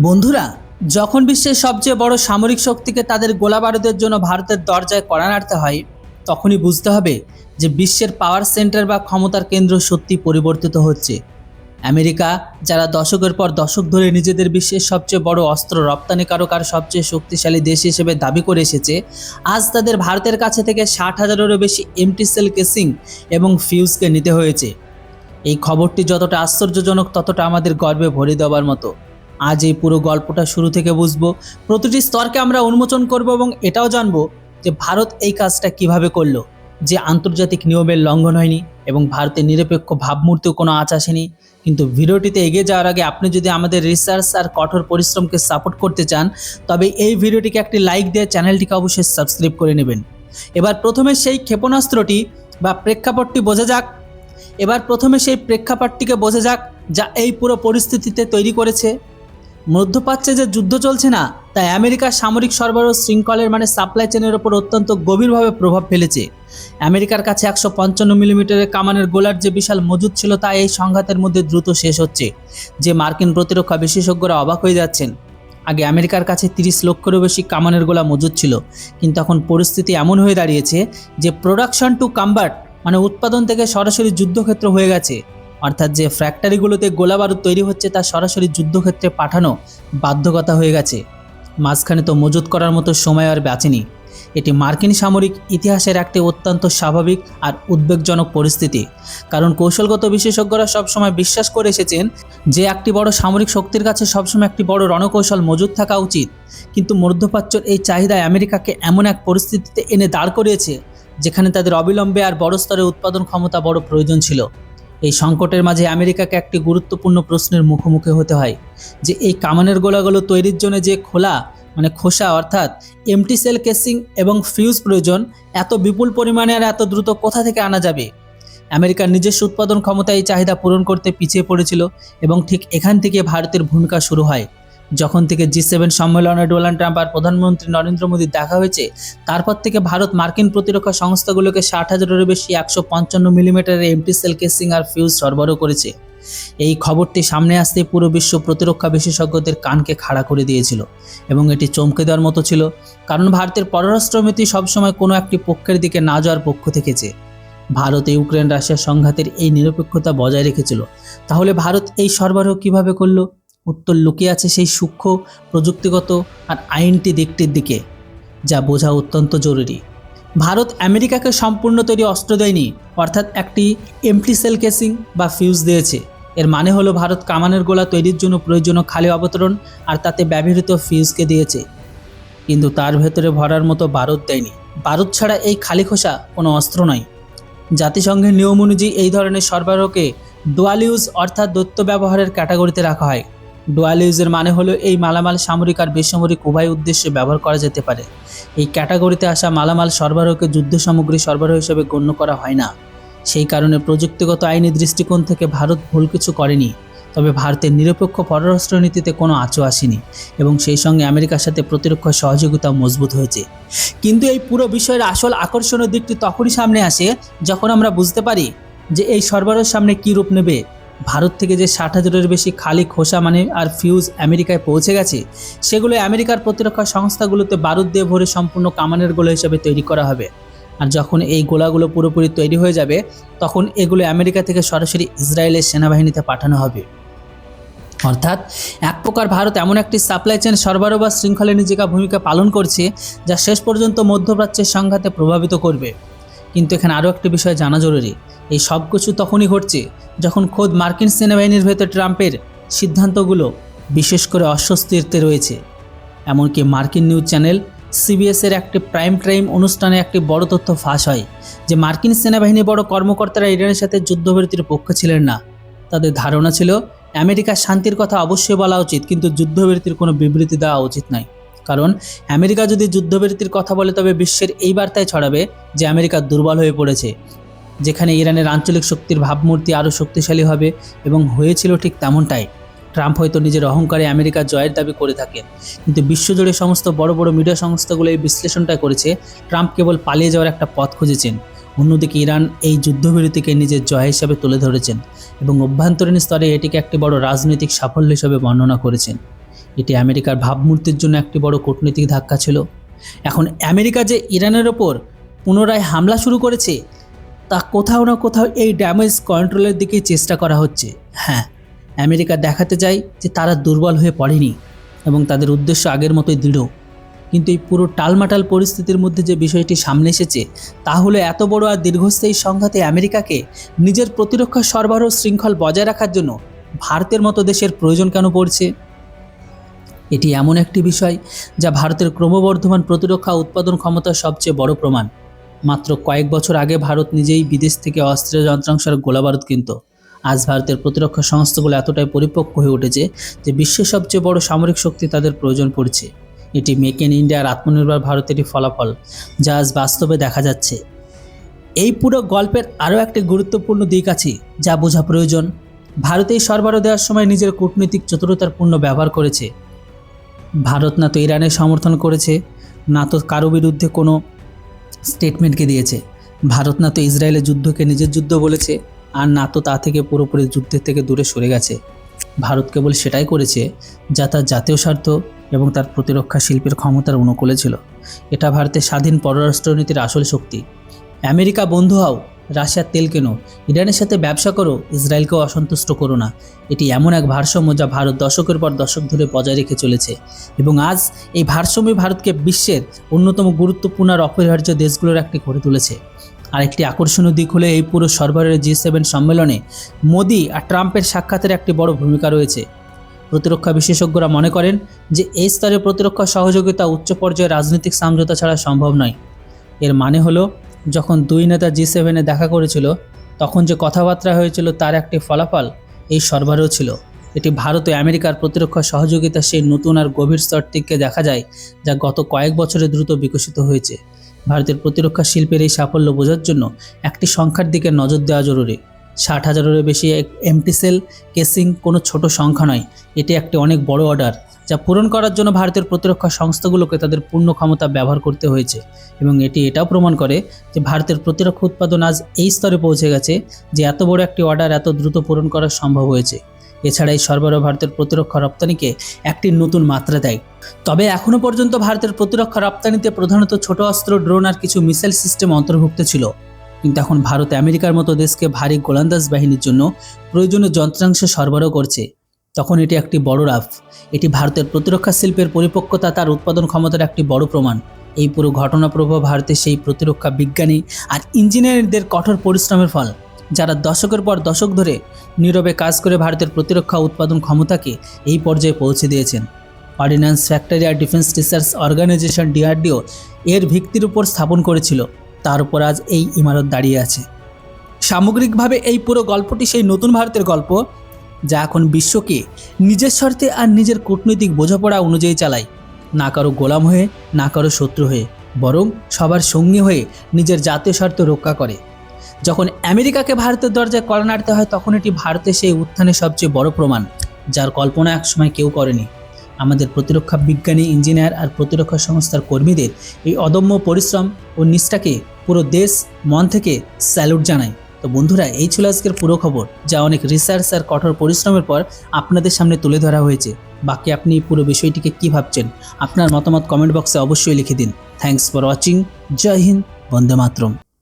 বন্ধুরা, যখন বিশ্বের সবচেয়ে বড় সামরিক শক্তিকে তাদের গোলাবারুদের জন্য ভারতের দরজায় কড়া নাড়তে হয়, তখনই বুঝতে হবে যে বিশ্বের পাওয়ার সেন্টার বা ক্ষমতার কেন্দ্র সত্যি পরিবর্তিত হচ্ছে। আমেরিকা, যারা দশকের পর দশক ধরে নিজেদের বিশ্বের সবচেয়ে বড় অস্ত্র রপ্তানিকারক আর সবচেয়ে শক্তিশালী দেশ হিসেবে দাবি করে এসেছে, আজ তাদের ভারতের কাছে থেকে 60,000-এরও বেশি এমটি সেল কেসিং এবং ফিউজকে নিতে হয়েছে। এই খবরটি যতটা আশ্চর্যজনক, ততটা আমাদের গর্বে ভরে দেওয়ার মতো। আজ এই পুরো গল্পটা শুরু থেকে বুঝবো, প্রতিটি স্তরকে আমরা উন্মোচন করব এবং এটাও জানবো যে ভারত এই কাজটা কিভাবে করলো, যে আন্তর্জাতিক নিয়মের লঙ্ঘন হয়নি এবং ভারতের নিরপেক্ষ ভাবমূর্তিও কোনো আঁচ আসেনি। কিন্তু ভিডিওটিতে এগিয়ে যাওয়ার আগে আপনি যদি আমাদের রিসার্চ আর কঠোর পরিশ্রমকে সাপোর্ট করতে চান, তবে এই ভিডিওটিকে একটি লাইক দিয়ে চ্যানেলটিকে অবশ্যই সাবস্ক্রাইব করে নেবেন। এবার প্রথমে সেই ক্ষেপণাস্ত্রটি বা প্রেক্ষাপটটি বোঝা যাক। প্রেক্ষাপটটিকে বোঝা যাক যা এই পুরো পরিস্থিতিতে তৈরি করেছে। মধ্যপ্রাচ্যে যে যুদ্ধ চলছে না, তা আমেরিকার সামরিক সরবরাহ শৃঙ্খলের সাপ্লাই চেনের ওপর অত্যন্ত গভীরভাবে প্রভাব ফেলেছে। আমেরিকার কাছে 155 মিলিমিটারের কামানের গোলার যে বিশাল মজুদ ছিল, তা এই সংঘাতের মধ্যে দ্রুত শেষ হচ্ছে, যে মার্কিন প্রতিরক্ষা বিশেষজ্ঞরা অবাক হয়ে যাচ্ছেন। আগে আমেরিকার কাছে 30 লক্ষেরও বেশি কামানের গোলা মজুদ ছিল, কিন্তু এখন পরিস্থিতি এমন হয়ে দাঁড়িয়েছে যে প্রোডাকশন টু কম্বাট, উৎপাদন থেকে সরাসরি যুদ্ধক্ষেত্র হয়ে গেছে। অর্থাৎ যে ফ্যাক্টরিগুলোতে গোলাবারুদ তৈরি হচ্ছে তা সরাসরি যুদ্ধক্ষেত্রে পাঠানো বাধ্যকতা হয়ে গেছে। মাঝখানে তো মজুত করার মতো সময় আর বাঁচেনি। এটি মার্কিন সামরিক ইতিহাসের একটি অত্যন্ত স্বাভাবিক আর উদ্বেগজনক পরিস্থিতি, কারণ কৌশলগত বিশেষজ্ঞরা সবসময় বিশ্বাস করে এসেছেন যে একটি বড় সামরিক শক্তির কাছে সবসময় একটি বড় রণকৌশল মজুদ থাকা উচিত। কিন্তু মধ্যপ্রাচ্যের এই চাহিদায় আমেরিকাকে এমন এক পরিস্থিতিতে এনে দাঁড় করিয়েছে যেখানে তাদের অবিলম্বে আর বড় স্তরে উৎপাদন ক্ষমতা বড় প্রয়োজন ছিল। এই সংকটের মাঝে আমেরিকাকে একটি গুরুত্বপূর্ণ প্রশ্নের মুখোমুখি হতে হয় যে এই কামানের গোলাগুলো তৈরির জন্য যে খোসা অর্থাৎ এমটি সেল কেসিং এবং ফিউজ প্রয়োজন, এত বিপুল পরিমাণে আর এত দ্রুত কোথা থেকে আনা যাবে? আমেরিকার নিজস্ব উৎপাদন ক্ষমতা এই চাহিদা পূরণ করতে পিছিয়ে পড়েছিল এবং ঠিক এখান থেকে ভারতের ভূমিকা শুরু হয়। যখন থেকে G7 সম্মেলনে ডোনাল্ড ট্রাম্প আর প্রধানমন্ত্রী নরেন্দ্র মোদী দেখা হয়েছে, তারপর থেকে ভারত মার্কিন প্রতিরক্ষা সংস্থাগুলোকে 60,000-এরও বেশি 155 মিলিমিটারের এমটি সেল কেসিং আর ফিউজ সরবরাহ করেছে। এই খবরটি সামনে আসতে পুরো বিশ্ব প্রতিরক্ষা বিশেষজ্ঞদের কানকে খাড়া করে দিয়েছিল এবং এটি চমকে দেওয়ার মতো ছিল, কারণ ভারতের পররাষ্ট্রনীতি সবসময় কোনো একটি পক্ষের দিকে না যাওয়ার পক্ষ থেকেছে। ভারত ইউক্রেন রাশিয়া সংঘাতের এই নিরপেক্ষতা বজায় রেখেছিল। তাহলে ভারত এই সরবরাহ কিভাবে করলো? উত্তর লুকিয়ে আছে সেই সূক্ষ্ম প্রযুক্তিগত আর আইনটি দিকটির দিকে, যা বোঝা অত্যন্ত জরুরি। ভারত আমেরিকাকে সম্পূর্ণ তৈরি অস্ত্র দেয়নি, অর্থাৎ একটি এমটি সেল কেসিং বা ফিউজ দিয়েছে। এর মানে হলো ভারত কামানের গোলা তৈরির জন্য প্রয়োজনীয় খালি অবতরণ আর তাতে ব্যবহৃত ফিউজকে দিয়েছে, কিন্তু তার ভেতরে ভরার মতো বারুদ দেয়নি। বারুদ ছাড়া এই খালি খোসা কোনো অস্ত্র নয়। জাতিসংঘের নিয়ম অনুযায়ী এই ধরনের সরবরাহকে ডুয়াল ইউজ অর্থাৎ দ্বৈত ব্যবহারের ক্যাটাগরিতে রাখা হয়। ডুয়াল ইউজের মানে হলো এই মালামাল সামরিক আর বেসামরিক উভয় উদ্দেশ্যে ব্যবহার করা যেতে পারে। এই ক্যাটাগরিতে আসা মালামাল সরবরাহকে যুদ্ধ সামগ্রী সরবরাহ হিসেবে গণ্য করা হয় না। সেই কারণে প্রযুক্তিগত আইনি দৃষ্টিকোণ থেকে ভারত ভুল কিছু করেনি, তবে ভারতের নিরপেক্ষ পররাষ্ট্রনীতিতে কোনো আঁচও আসেনি এবং সেই সঙ্গে আমেরিকার সাথে প্রতিরক্ষা সহযোগিতা মজবুত হয়েছে। কিন্তু এই পুরো বিষয়ের আসল আকর্ষণীয় দিকটি তখনই সামনে আসে যখন আমরা বুঝতে পারি যে এই সরবরাহের সামনে কী রূপ নেবে। ভারত থেকে যে 60,000-এর বেশি খালি খোসা আর ফিউজ আমেরিকায় পৌঁছে গেছে, সেগুলো আমেরিকার প্রতিরক্ষা সংস্থাগুলোতে বারুদ দিয়ে ভরে সম্পূর্ণ কামানের গোলা হিসেবে তৈরি করা হবে। আর যখন এই গোলাগুলো পুরোপুরি তৈরি হয়ে যাবে, তখন এগুলো আমেরিকা থেকে সরাসরি ইসরায়েলের সেনাবাহিনীতে পাঠানো হবে। অর্থাৎ এক প্রকার ভারত এমন একটি সাপ্লাই চেন সরবরাহ বা শৃঙ্খলে নিজেকে ভূমিকা পালন করছে যা শেষ পর্যন্ত মধ্যপ্রাচ্যের সংঘাতে প্রভাবিত করবে। কিন্তু এখানে আরও একটি বিষয় জানা জরুরি। এই সব কিছু তখনই ঘটছে যখন খোদ মার্কিন সেনাবাহিনীর ভেতর ট্রাম্পের সিদ্ধান্তগুলো বিশেষ করে অস্বস্তিতে রয়েছে। এমনকি মার্কিন নিউজ চ্যানেল CBS-এর একটি প্রাইম টাইম অনুষ্ঠানে একটি বড় তথ্য ফাঁস হয় যে মার্কিন সেনাবাহিনীর বড় কর্মকর্তারা ইরানের সাথে যুদ্ধবিরতির পক্ষে ছিলেন না। তাদের ধারণা ছিল আমেরিকার শান্তির কথা অবশ্যই বলা উচিত, কিন্তু যুদ্ধবিরতির কোনো বিবৃতি দেওয়া উচিত নয়। কারণ আমেরিকা যদি যুদ্ধবিরতির কথা বলে, তবে বিশ্বের এই বার্তায় ছড়াবে যে আমেরিকা দুর্বল হয়ে পড়েছে, যেখানে ইরানের আঞ্চলিক শক্তির ভাবমূর্তি আরও শক্তিশালী হবে। এবং হয়েছিল ঠিক তেমনটাই। ট্রাম্প হয়তো নিজের অহংকারে আমেরিকা জয়ের দাবি করে থাকেন, কিন্তু বিশ্বজুড়ে সমস্ত বড় বড় মিডিয়া সংস্থাগুলো এই বিশ্লেষণটা করেছে ট্রাম্প কেবল পালিয়ে যাওয়ার একটা পথ খুঁজেছেন। অন্যদিকে ইরান এই যুদ্ধবিরতিকে নিজের জয় হিসাবে তুলে ধরেছেন এবং অভ্যন্তরীণ স্তরে এটিকে একটি বড় রাজনৈতিক সাফল্য হিসেবে বর্ণনা করেছেন। এটি আমেরিকার ভাবমূর্তির জন্য একটি বড় কূটনৈতিক ধাক্কা ছিল। এখন আমেরিকা যে ইরানের ওপর পুনরায় হামলা শুরু করেছে, তা কোথাও না কোথাও এই ড্যামেজ কন্ট্রোলের দিকে চেষ্টা করা হচ্ছে। হ্যাঁ, আমেরিকা দেখাতে চায় যে তারা দুর্বল হয়ে পড়েনি এবং তাদের উদ্দেশ্য আগের মতোই দৃঢ়। কিন্তু এই পুরো টালমাটাল পরিস্থিতির মধ্যে যে বিষয়টি সামনে এসেছে তা হলো এত বড় আর দীর্ঘস্থায়ী সংঘাতে আমেরিকাকে নিজের প্রতিরক্ষা সরবরাহ শৃঙ্খল বজায় রাখার জন্য ভারতের মতো দেশের প্রয়োজন কেন পড়ছে। এটি এমন একটি বিষয় যা ভারতের ক্রমবর্ধমান প্রতিরক্ষা উৎপাদন ক্ষমতার সবচেয়ে বড় প্রমাণ। মাত্র কয়েক বছর আগে ভারত নিজেই বিদেশ থেকে অস্ত্রের যন্ত্রাংশ আর গোলাবারুদ কিনত। আজ ভারতের প্রতিরক্ষা সংস্থাগুলো এতটাই পরিপক্ক হয়ে উঠেছে যে বিশ্বের সবচেয়ে বড় সামরিক শক্তি তাদের প্রয়োজন পড়ছে। এটি মেক ইন ইন্ডিয়া আর আত্মনির্ভর ভারতেরই ফলাফল, যা আজ বাস্তবে দেখা যাচ্ছে। এই পুরো গল্পের আরও একটি গুরুত্বপূর্ণ দিক আছে যা বোঝা প্রয়োজন। ভারত এই সরবরাহ দেওয়ার সময় নিজের কূটনৈতিক চতুরতার পূর্ণ ব্যবহার করেছে। ভারত না তো ইরানের সমর্থন করেছে, না তো কারো বিরুদ্ধে কোনো স্টেটমেন্টকে দিয়েছে। ভারত না তো ইসরায়েলের যুদ্ধকে নিজের যুদ্ধ বলেছে, আর না তো তা থেকে পুরোপুরি যুদ্ধের থেকে দূরে সরে গেছে। ভারত কেবল সেটাই করেছে যা তার জাতীয় স্বার্থ এবং তার প্রতিরক্ষা শিল্পের ক্ষমতার অনুকূলে ছিল। এটা ভারতের স্বাধীন পররাষ্ট্রনীতির আসল শক্তি। আমেরিকা বন্ধু হও, রাশিয়ার তেল কেনো, ইরানের সাথে ব্যবসা করো, ইসরায়েলকেও অসন্তুষ্ট করো না। এটি এমন এক ভারসাম্য যা ভারত দশকের পর দশক ধরে বজায় রেখে চলেছে এবং আজ এই ভারসাম্যই ভারতকে বিশ্বের অন্যতম গুরুত্বপূর্ণ আর অপরিহার্য দেশগুলোর একটি করে তুলেছে। আর একটি আকর্ষণীয় দিক হলো এই পুরো সরবরাহের G7 সম্মেলনে মোদি আর ট্রাম্পের সাক্ষাতের একটি বড় ভূমিকা রয়েছে। প্রতিরক্ষা বিশেষজ্ঞরা মনে করেন যে এই স্তরে প্রতিরক্ষা সহযোগিতা উচ্চ পর্যায়ে রাজনৈতিক সমঝোতা ছাড়া সম্ভব নয়। এর মানে হলো যখন দুই নেতা G7-এ দেখা করেছিল তখন যে কথাবার্তা হয়েছিল তার একটি ফলাফল এই সরবরাহ ছিল। এটি ভারত ও আমেরিকার প্রতিরক্ষা সহযোগিতা সেই নতুন আর গভীর স্তরটিকে দেখা যায় যা গত কয়েক বছরে দ্রুত বিকশিত হয়েছে। ভারতের প্রতিরক্ষা শিল্পের এই সাফল্য বোঝার জন্য একটি সংখ্যার দিকে নজর দেওয়া জরুরি। 60,000-এর বেশি এমটি সেল কেসিং কোনো ছোট সংখ্যা নয়, এটি একটি অনেক বড় অর্ডার যা পূরণ করার জন্য ভারতের প্রতিরক্ষা সংস্থাগুলোকে তাদের পূর্ণ ক্ষমতা ব্যবহার করতে হয়েছে। এবং এটি এটাও প্রমাণ করে যে ভারতের প্রতিরক্ষা উৎপাদন আজ এই স্তরে পৌঁছে গেছে যে এত বড় একটি অর্ডার এত দ্রুত পূরণ করা সম্ভব হয়েছে। এছাড়া এই সরবরাহ ভারতের প্রতিরক্ষা রপ্তানিকে একটি নতুন মাত্রা দেয়। তবে এখনও পর্যন্ত ভারতের প্রতিরক্ষা রপ্তানিতে প্রধানত ছোট অস্ত্র, ড্রোন আর কিছু মিসাইল সিস্টেম অন্তর্ভুক্ত ছিল। কিন্তু এখন ভারত আমেরিকার মতো দেশকে ভারী গোলন্দাজ বাহিনীর জন্য প্রয়োজনীয় যন্ত্রাংশ সরবরাহ করছে। তখন এটি একটি বড় লাভ। এটি ভারতের প্রতিরক্ষা শিল্পের পরিপক্কতা, তার উৎপাদন ক্ষমতার একটি বড় প্রমাণ। এই পুরো ঘটনা প্রবাহ ভারতের সেই প্রতিরক্ষা বিজ্ঞানী আর ইঞ্জিনিয়ারদের কঠোর পরিশ্রমের ফল, যারা দশকের পর দশক ধরে নীরবে কাজ করে ভারতের প্রতিরক্ষা উৎপাদন ক্ষমতাকে এই পর্যায়ে পৌঁছে দিয়েছেন। অর্ডিন্যান্স ফ্যাক্টরি আর ডিফেন্স রিসার্চ অর্গানাইজেশন DRDO এর ভিত্তির উপর স্থাপন করেছিল, তার উপর আজ এই ইমারত দাঁড়িয়ে আছে। সামগ্রিকভাবে এই পুরো গল্পটি সেই নতুন ভারতের গল্প যা এখন বিশ্বকে নিজের স্বার্থে আর নিজের কূটনৈতিক বোঝাপড়া অনুযায়ী চালায়, না কারো গোলাম হয়ে, না কারো শত্রু হয়ে, বরং সবার সঙ্গী হয়ে নিজের জাতীয় স্বার্থ রক্ষা করে। যখন আমেরিকাকে ভারতের দরজায় কড়া নাড়তে হয় তখন এটি ভারতের সেই উত্থানের সবচেয়ে বড় প্রমাণ, যার কল্পনা একসময় কেউ করেনি। আমাদের প্রতিরক্ষা বিজ্ঞানী, ইঞ্জিনিয়ার আর প্রতিরক্ষা সংস্থার কর্মীদের এই অদম্য পরিশ্রম ও নিষ্ঠাকে পুরো দেশ মন থেকে স্যালুট জানায়। তো বন্ধুরা, এই ছিল আজকের পুরো খবর, যা অনেক রিসার্চ আর কঠোর পরিশ্রমের পর আপনাদের সামনে তুলে ধরা হয়েছে। বাকি আপনি পুরো বিষয়টিকে কী ভাবছেন? আপনার মতামত কমেন্ট বক্সে অবশ্যই লিখে দিন। Thanks for watching. জয় হিন্দ, বন্দে মাতরম।